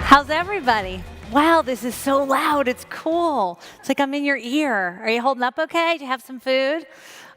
How's everybody? Wow, this is so loud. It's cool. It's like I'm in your ear. Are you holding up okay? Do you have some food?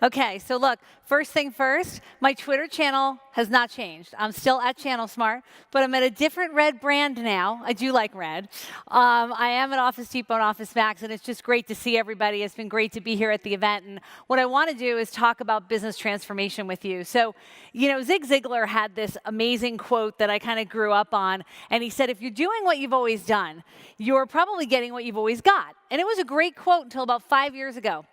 Okay, so look, first thing first, my Twitter channel has not changed. I'm still at Channel Smart, but I'm at a different red brand now. I do like red. I am at Office Depot and Office Max, and it's just great to see everybody. It's been great to be here at the event. And what I want to do is talk about business transformation with you. So, Zig Ziglar had this amazing quote that I kind of grew up on, and he said, if you're doing what you've always done, you're probably getting what you've always got. And it was a great quote until about 5 years ago.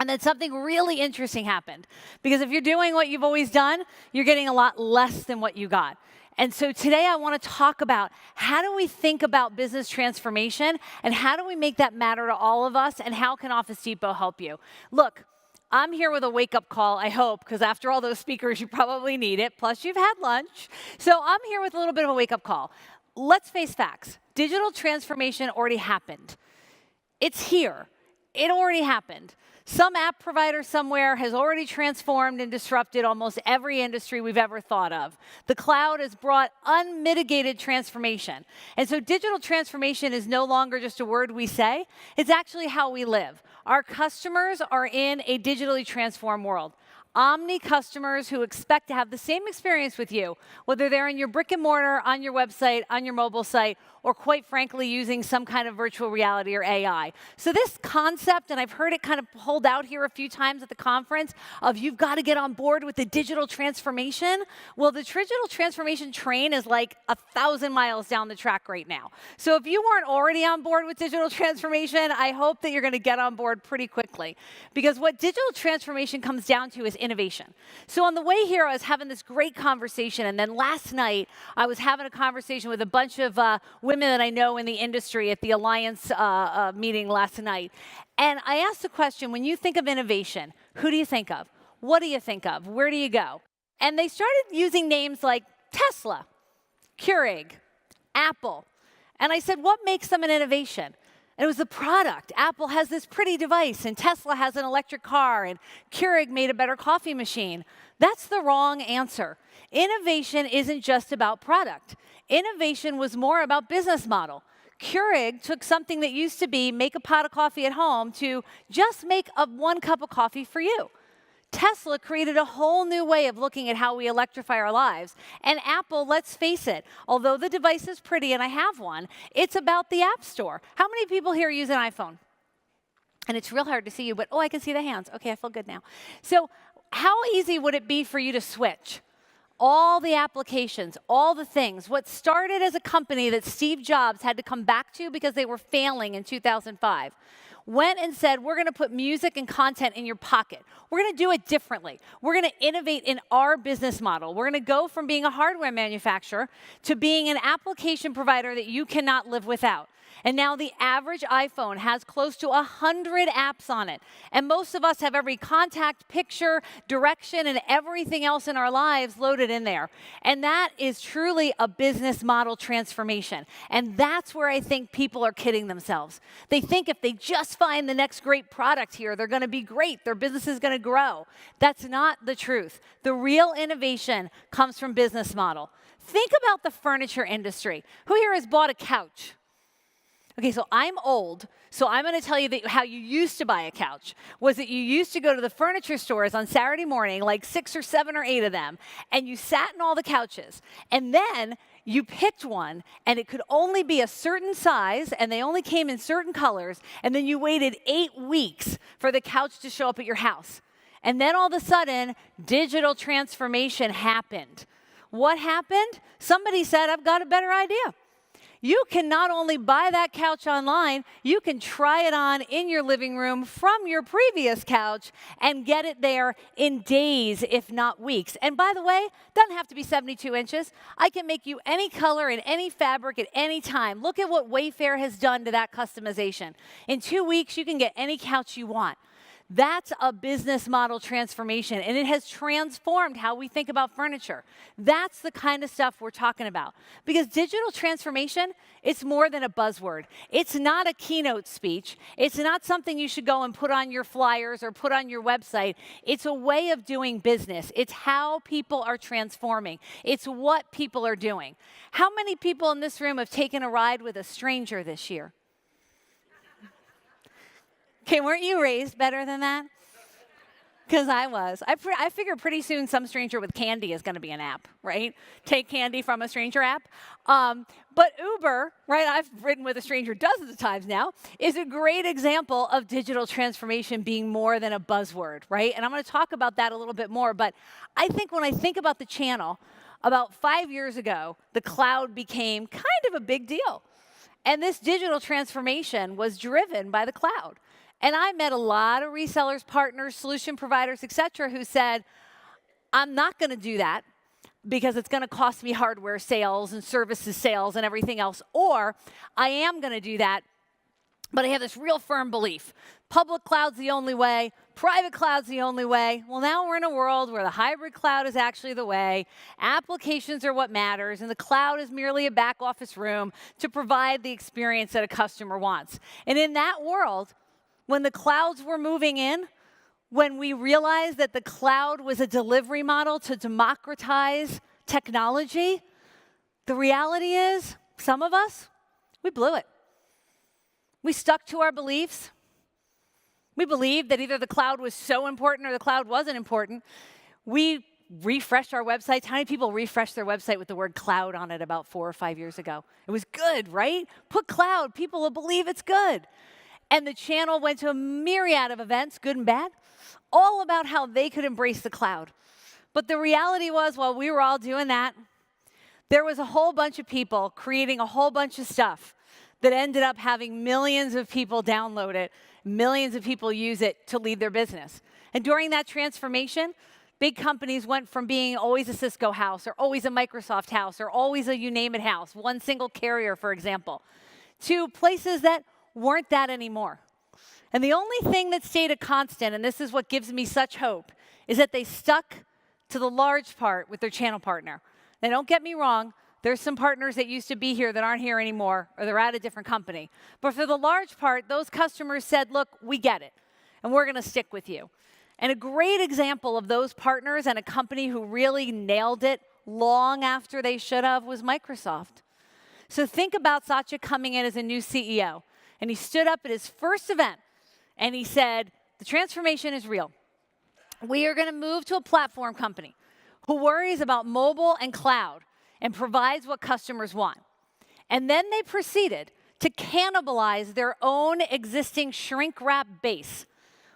And then something really interesting happened. Because if you're doing what you've always done, you're getting a lot less than what you got. And so today I want to talk about how do we think about business transformation and how do we make that matter to all of us and how can Office Depot help you? Look, I'm here with a wake-up call, I hope, because after all those speakers, you probably need it. Plus, you've had lunch. So I'm here with a little bit of a wake-up call. Let's face facts. Digital transformation already happened. It's here. It already happened. Some app provider somewhere has already transformed and disrupted almost every industry we've ever thought of. The cloud has brought unmitigated transformation. And so digital transformation is no longer just a word we say. It's actually how we live. Our customers are in a digitally transformed world. Omni customers who expect to have the same experience with you, whether they're in your brick and mortar, on your website, on your mobile site, or quite frankly, using some kind of virtual reality or AI. So this concept, and I've heard it kind of pulled out here a few times at the conference, of you've got to get on board with the digital transformation. Well, the digital transformation train is like 1,000 miles down the track right now. So if you weren't already on board with digital transformation, I hope that you're going to get on board pretty quickly. Because what digital transformation comes down to is innovation. So on the way here, I was having this great conversation, and then last night, I was having a conversation with a bunch of women that I know in the industry at the Alliance meeting last night. And I asked the question, when you think of innovation, who do you think of? What do you think of? Where do you go? And they started using names like Tesla, Keurig, Apple. And I said, what makes them an innovation? And it was the product. Apple has this pretty device, and Tesla has an electric car, and Keurig made a better coffee machine. That's the wrong answer. Innovation isn't just about product. Innovation was more about business model. Keurig took something that used to be make a pot of coffee at home to just make one cup of coffee for you. Tesla created a whole new way of looking at how we electrify our lives. And Apple, let's face it, although the device is pretty and I have one, it's about the App Store. How many people here use an iPhone? And it's real hard to see you, but oh, I can see the hands. Okay, I feel good now. So how easy would it be for you to switch? All the applications, all the things. What started as a company that Steve Jobs had to come back to because they were failing in 2005, went and said, we're going to put music and content in your pocket. We're going to do it differently. We're going to innovate in our business model. We're going to go from being a hardware manufacturer to being an application provider that you cannot live without. And now the average iPhone has close to 100 apps on it. And most of us have every contact, picture, direction, and everything else in our lives loaded in there. And that is truly a business model transformation. And that's where I think people are kidding themselves. They think if they just find the next great product here, they're going to be great. Their business is going to grow. That's not the truth. The real innovation comes from business model. Think about the furniture industry. Who here has bought a couch? Okay, so I'm old, so I'm going to tell you that how you used to buy a couch was that you used to go to the furniture stores on Saturday morning, like 6 or 7 or 8 of them, and you sat in all the couches. And then you picked one, and it could only be a certain size, and they only came in certain colors, and then you waited 8 weeks for the couch to show up at your house. And then all of a sudden, digital transformation happened. What happened? Somebody said, I've got a better idea. You can not only buy that couch online, you can try it on in your living room from your previous couch and get it there in days, if not weeks. And by the way, it doesn't have to be 72 inches. I can make you any color and any fabric at any time. Look at what Wayfair has done to that customization. In 2 weeks, you can get any couch you want. That's a business model transformation, and it has transformed how we think about furniture. That's the kind of stuff we're talking about. Because digital transformation, it's more than a buzzword. It's not a keynote speech. It's not something you should go and put on your flyers or put on your website. It's a way of doing business. It's how people are transforming. It's what people are doing. How many people in this room have taken a ride with a stranger this year? Okay, weren't you raised better than that? Because I was. I figure pretty soon some stranger with candy is going to be an app, right? Take candy from a stranger app. But Uber, right, I've ridden with a stranger dozens of times now, is a great example of digital transformation being more than a buzzword, right? And I'm going to talk about that a little bit more. But I think when I think about the channel, about 5 years ago, the cloud became kind of a big deal. And this digital transformation was driven by the cloud. And I met a lot of resellers, partners, solution providers, et cetera, who said, I'm not going to do that because it's going to cost me hardware sales and services sales and everything else. Or I am going to do that, but I have this real firm belief. Public cloud's the only way. Private cloud's the only way. Well, now we're in a world where the hybrid cloud is actually the way. Applications are what matters, and the cloud is merely a back office room to provide the experience that a customer wants. And in that world, when the clouds were moving in, when we realized that the cloud was a delivery model to democratize technology, the reality is, some of us, we blew it. We stuck to our beliefs. We believed that either the cloud was so important or the cloud wasn't important. We refreshed our websites. How many people refreshed their website with the word cloud on it about 4 or 5 years ago? It was good, right? Put cloud, people will believe it's good. And the channel went to a myriad of events, good and bad, all about how they could embrace the cloud. But the reality was, while we were all doing that, there was a whole bunch of people creating a whole bunch of stuff that ended up having millions of people download it, millions of people use it to lead their business. And during that transformation, big companies went from being always a Cisco house or always a Microsoft house or always a you name it house, one single carrier, for example, to places that weren't that anymore. And the only thing that stayed a constant, and this is what gives me such hope, is that they stuck to the large part with their channel partner. Now, don't get me wrong, there's some partners that used to be here that aren't here anymore, or they're at a different company. But for the large part, those customers said, look, we get it, and we're going to stick with you. And a great example of those partners and a company who really nailed it long after they should have was Microsoft. So think about Satya coming in as a new CEO. And he stood up at his first event, and he said, the transformation is real. We are going to move to a platform company who worries about mobile and cloud and provides what customers want. And then they proceeded to cannibalize their own existing shrink-wrap base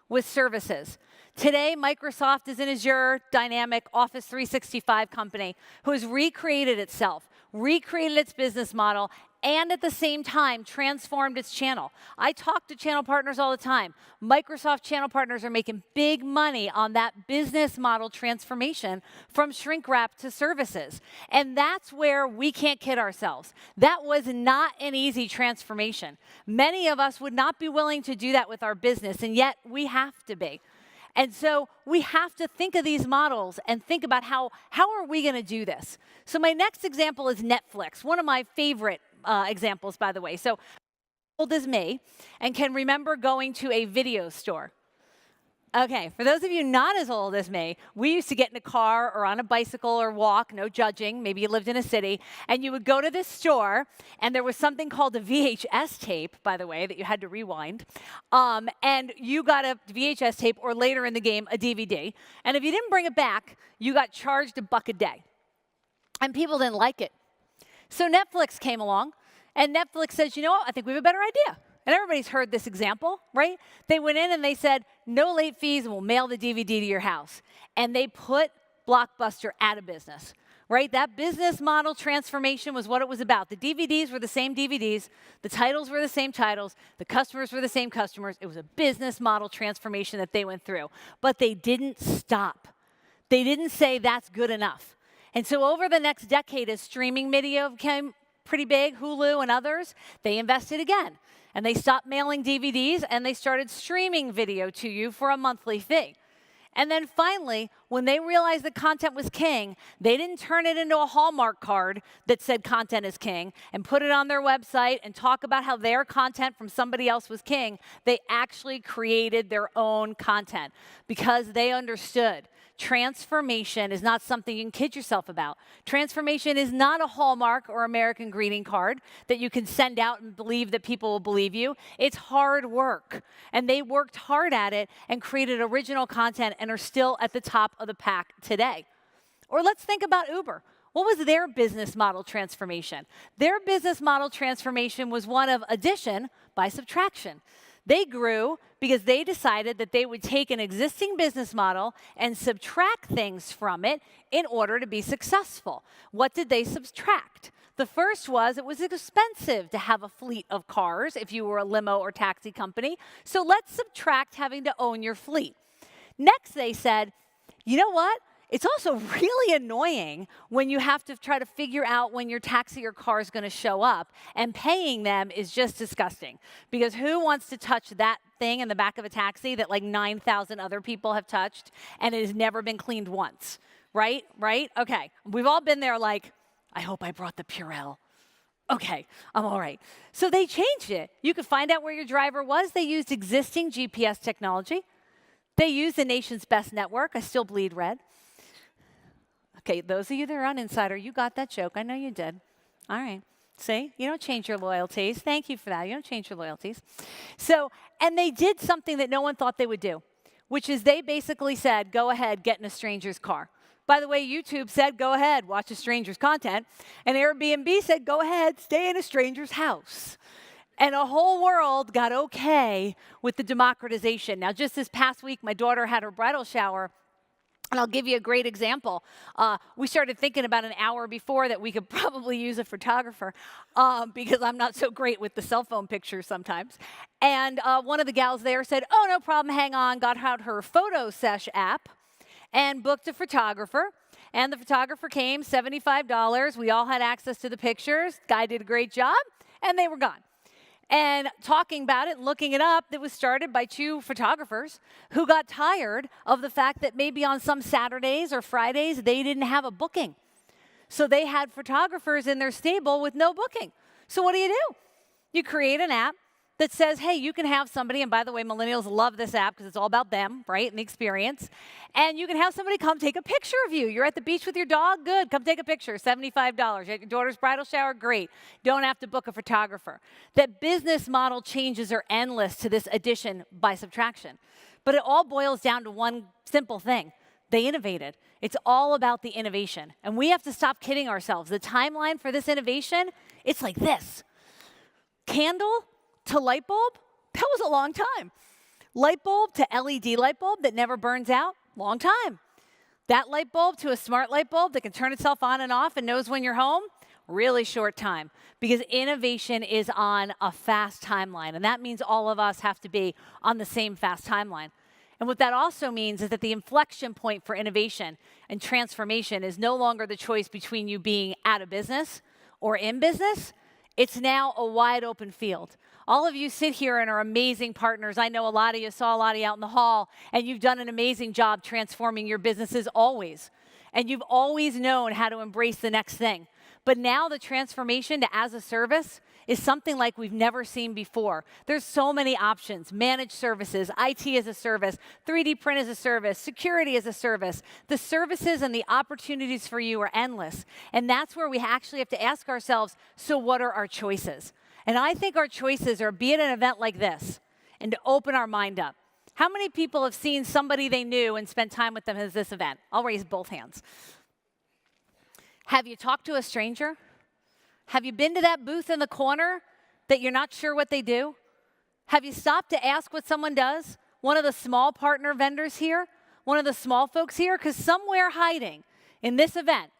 with services. Today, Microsoft is an Azure dynamic Office 365 company who has recreated itself, recreated its business model, and at the same time transformed its channel. I talk to channel partners all the time. Microsoft channel partners are making big money on that business model transformation from shrink wrap to services. And that's where we can't kid ourselves. That was not an easy transformation. Many of us would not be willing to do that with our business, and yet we have to be. And so we have to think of these models and think about how are we going to do this? So my next example is Netflix, one of my favorite examples, by the way. So old as me and can remember going to a video store. Okay, for those of you not as old as me, we used to get in a car or on a bicycle or walk, no judging, maybe you lived in a city, and you would go to this store, and there was something called a VHS tape, by the way, that you had to rewind, and you got a VHS tape, or later in the game, a DVD, and if you didn't bring it back, you got charged $1 a day, and people didn't like it. So Netflix came along, and Netflix says, you know what, I think we have a better idea. And everybody's heard this example, right? They went in and they said, no late fees, and we'll mail the DVD to your house. And they put Blockbuster out of business, right? That business model transformation was what it was about. The DVDs were the same DVDs. The titles were the same titles. The customers were the same customers. It was a business model transformation that they went through. But they didn't stop. They didn't say that's good enough. And so over the next decade, as streaming video became pretty big, Hulu and others, they invested again. And they stopped mailing DVDs, and they started streaming video to you for a monthly fee. And then finally, when they realized that content was king, they didn't turn it into a Hallmark card that said content is king and put it on their website and talk about how their content from somebody else was king. They actually created their own content because they understood transformation is not something you can kid yourself about. Transformation is not a Hallmark or American greeting card that you can send out and believe that people will believe you. It's hard work. And they worked hard at it and created original content and are still at the top of the pack today. Or let's think about Uber. What was their business model transformation? Their business model transformation was one of addition by subtraction. They grew because they decided that they would take an existing business model and subtract things from it in order to be successful. What did they subtract? The first was it was expensive to have a fleet of cars if you were a limo or taxi company. So let's subtract having to own your fleet. Next, they said, you know what? It's also really annoying when you have to try to figure out when your taxi or car is going to show up, and paying them is just disgusting. Because who wants to touch that thing in the back of a taxi that like 9,000 other people have touched and it has never been cleaned once? Right? Right? Okay. We've all been there like, I hope I brought the Purell. Okay, I'm all right. So they changed it. You could find out where your driver was. They used existing GPS technology. They used the nation's best network. I still bleed red. Okay, those of you that are on Insider, you got that joke. I know you did. All right. See, you don't change your loyalties. Thank you for that. You don't change your loyalties. So, and they did something that no one thought they would do, which is they basically said, go ahead, get in a stranger's car. By the way, YouTube said, go ahead, watch a stranger's content. And Airbnb said, go ahead, stay in a stranger's house. And a whole world got okay with the democratization. Now, just this past week, my daughter had her bridal shower. And I'll give you a great example. We started thinking about an hour before that we could probably use a photographer because I'm not so great with the cell phone pictures sometimes. And one of the gals there said, oh, no problem, hang on, got out her Photo Sesh app and booked a photographer. And the photographer came, $75. We all had access to the pictures. Guy did a great job, and they were gone. And talking about it, looking it up, it was started by two photographers who got tired of the fact that maybe on some Saturdays or Fridays, they didn't have a booking. So they had photographers in their stable with no booking. So what do? You create an app that says, hey, you can have somebody, and by the way, millennials love this app because it's all about them, right, and the experience. And you can have somebody come take a picture of you. You're at the beach with your dog? Good, come take a picture, $75. You're at your daughter's bridal shower? Great. Don't have to book a photographer. That business model changes are endless to this addition by subtraction. But it all boils down to one simple thing. They innovated. It's all about the innovation. And we have to stop kidding ourselves. The timeline for this innovation, it's like this. Candle to light bulb, that was a long time. Light bulb to LED light bulb that never burns out, long time. That light bulb to a smart light bulb that can turn itself on and off and knows when you're home, really short time. Because innovation is on a fast timeline, and that means all of us have to be on the same fast timeline. And what that also means is that the inflection point for innovation and transformation is no longer the choice between you being out of business or in business. It's now a wide open field. All of you sit here and are amazing partners. I know a lot of you, saw a lot of you out in the hall, and you've done an amazing job transforming your businesses always. And you've always known how to embrace the next thing. But now the transformation to as a service is something like we've never seen before. There's so many options: managed services, IT as a service, 3D print as a service, security as a service. The services and the opportunities for you are endless. And that's where we actually have to ask ourselves, so what are our choices? And I think our choices are be at an event like this and to open our mind up. How many people have seen somebody they knew and spent time with them at this event? I'll raise both hands. Have you talked to a stranger? Have you been to that booth in the corner that you're not sure what they do? Have you stopped to ask what someone does? One of the small partner vendors here? One of the small folks here? Because somewhere hiding in this event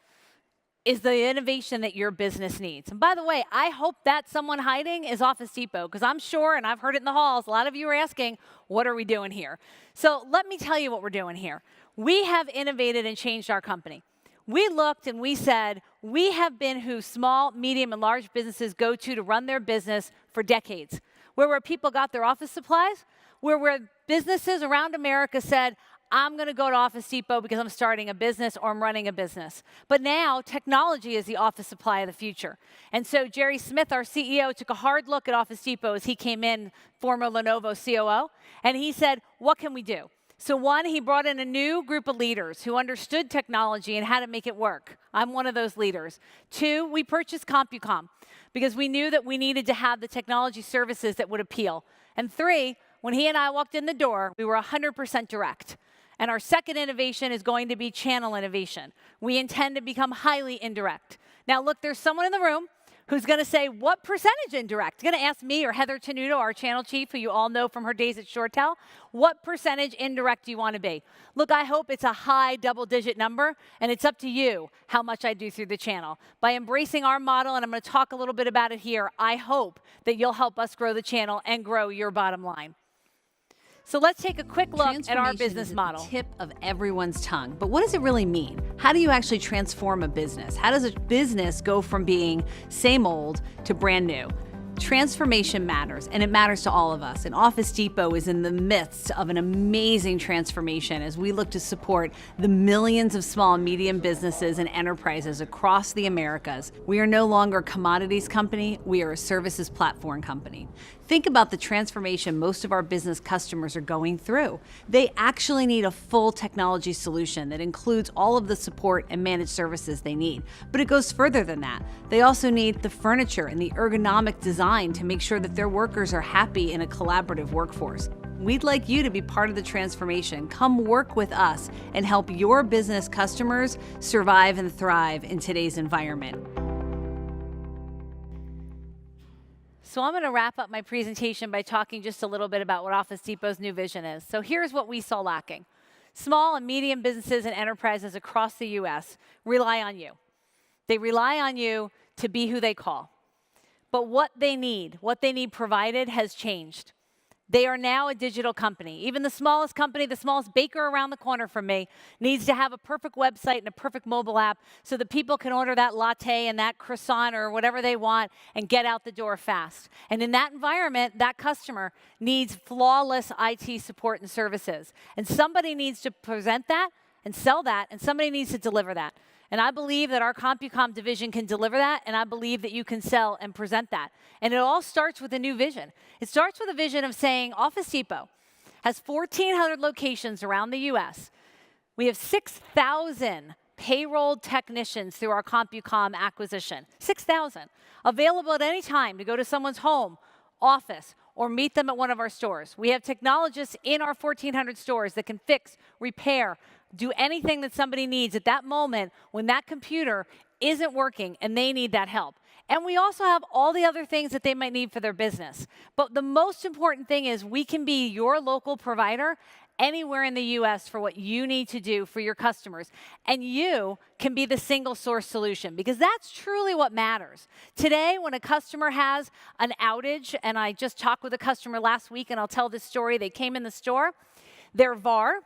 is the innovation that your business needs. And by the way, I hope that someone hiding is Office Depot, because I'm sure, and I've heard it in the halls, a lot of you are asking, what are we doing here? So let me tell you what we're doing here. We have innovated and changed our company. We looked and we said, we have been who small, medium, and large businesses go to run their business for decades. where people got their office supplies, where businesses around America said, I'm going to go to Office Depot because I'm starting a business or I'm running a business. But now technology is the office supply of the future. And so Jerry Smith, our CEO, took a hard look at Office Depot as he came in, former Lenovo COO, and he said, what can we do? So one, he brought in a new group of leaders who understood technology and how to make it work. I'm one of those leaders. Two, we purchased CompuCom because we knew that we needed to have the technology services that would appeal. And three, when he and I walked in the door, we were 100% direct. And our second innovation is going to be channel innovation. We intend to become highly indirect. Now, look, there's someone in the room who's going to say, what percentage indirect? Going to ask me or Heather Tenuto, our channel chief, who you all know from her days at ShoreTel, what percentage indirect do you want to be? Look, I hope it's a high double-digit number, and it's up to you how much I do through the channel. By embracing our model, and I'm going to talk a little bit about it here, I hope that you'll help us grow the channel and grow your bottom line. So let's take a quick look at our business model. Is at the tip of everyone's tongue, but what does it really mean? How do you actually transform a business? How does a business go from being same old to brand new? Transformation matters, and it matters to all of us. And Office Depot is in the midst of an amazing transformation as we look to support the millions of small and medium businesses and enterprises across the Americas. We are no longer a commodities company, we are a services platform company. Think about the transformation most of our business customers are going through. They actually need a full technology solution that includes all of the support and managed services they need. But it goes further than that. They also need the furniture and the ergonomic design to make sure that their workers are happy in a collaborative workforce. We'd like you to be part of the transformation. Come work with us and help your business customers survive and thrive in today's environment. So I'm going to wrap up my presentation by talking just a little bit about what Office Depot's new vision is. So here's what we saw lacking. Small and medium businesses and enterprises across the U.S. rely on you. They rely on you to be who they call. But what they need provided has changed. They are now a digital company. Even the smallest company, the smallest baker around the corner from me, needs to have a perfect website and a perfect mobile app so that people can order that latte and that croissant or whatever they want and get out the door fast. And in that environment, that customer needs flawless IT support and services. And somebody needs to present that and sell that, and somebody needs to deliver that. And I believe that our CompuCom division can deliver that, and I believe that you can sell and present that. And it all starts with a new vision. It starts with a vision of saying Office Depot has 1,400 locations around the U.S. We have 6,000 payroll technicians through our CompuCom acquisition. 6,000. Available at any time to go to someone's home, office, or meet them at one of our stores. We have technologists in our 1,400 stores that can fix, repair, do anything that somebody needs at that moment when that computer isn't working and they need that help. And we also have all the other things that they might need for their business. But the most important thing is we can be your local provider anywhere in the U.S. for what you need to do for your customers. And you can be the single source solution, because that's truly what matters. Today, when a customer has an outage, and I just talked with a customer last week, and I'll tell this story. They came in the store. Their VAR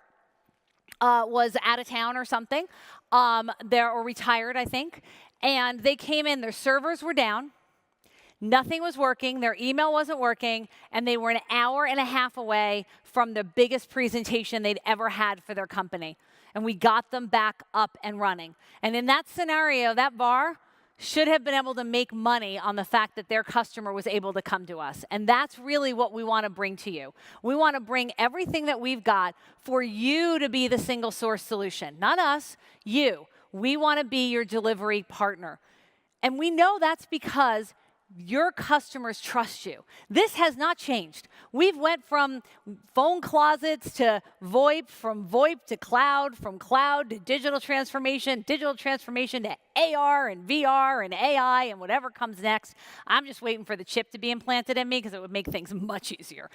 was out of town or something, or retired, I think. And they came in, their servers were down, nothing was working, their email wasn't working, and they were an hour and a half away from the biggest presentation they'd ever had for their company. And we got them back up and running. And in that scenario, that VAR should have been able to make money on the fact that their customer was able to come to us. And that's really what we want to bring to you. We want to bring everything that we've got for you to be the single source solution. Not us, you. We want to be your delivery partner. And we know that's because your customers trust you. This has not changed. We've went from phone closets to VoIP, from VoIP to cloud, from cloud to digital transformation to AR and VR and AI and whatever comes next. I'm just waiting for the chip to be implanted in me because it would make things much easier.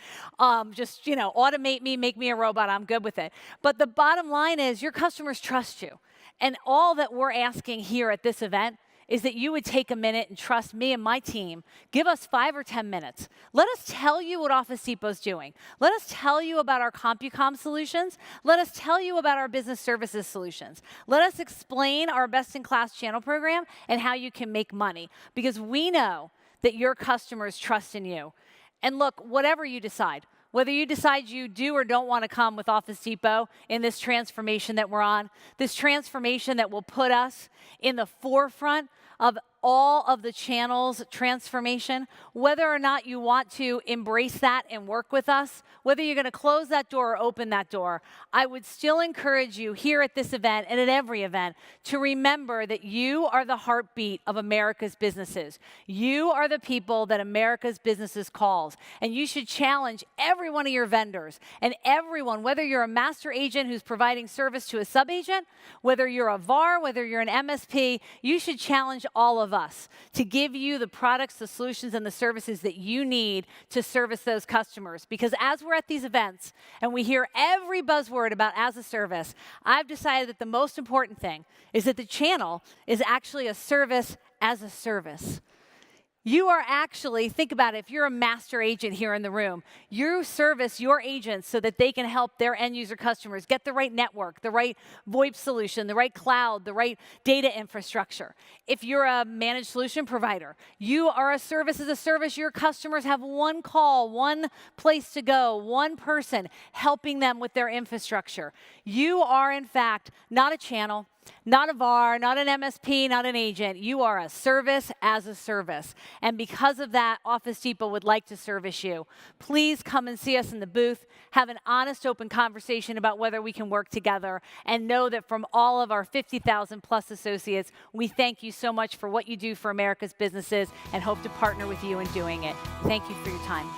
Just, automate me, make me a robot. I'm good with it. But the bottom line is your customers trust you. And all that we're asking here at this event is that you would take a minute and trust me and my team. Give us 5 or 10 minutes. Let us tell you what Office Depot's doing. Let us tell you about our CompuCom solutions. Let us tell you about our business services solutions. Let us explain our best-in-class channel program and how you can make money, because we know that your customers trust in you. And look, whatever you decide, whether you decide you do or don't want to come with Office Depot in this transformation that we're on, this transformation that will put us in the forefront of all of the channels transformation, whether or not you want to embrace that and work with us, whether you're going to close that door or open that door, I would still encourage you here at this event and at every event to remember that you are the heartbeat of America's businesses. You are the people that America's businesses calls, and you should challenge every one of your vendors and everyone, whether you're a master agent who's providing service to a sub-agent, whether you're a VAR, whether you're an MSP, you should challenge all of us to give you the products, the solutions, and the services that you need to service those customers. Because as we're at these events and we hear every buzzword about as a service, I've decided that the most important thing is that the channel is actually a service as a service. You are actually, think about it, if you're a master agent here in the room, you service your agents so that they can help their end user customers get the right network, the right VoIP solution, the right cloud, the right data infrastructure. If you're a managed solution provider, you are a service as a service. Your customers have one call, one place to go, one person helping them with their infrastructure. You are, in fact, not a channel, not a VAR, not an MSP, not an agent. You are a service as a service. And because of that, Office Depot would like to service you. Please come and see us in the booth, have an honest, open conversation about whether we can work together, and know that from all of our 50,000 plus associates, we thank you so much for what you do for America's businesses and hope to partner with you in doing it. Thank you for your time.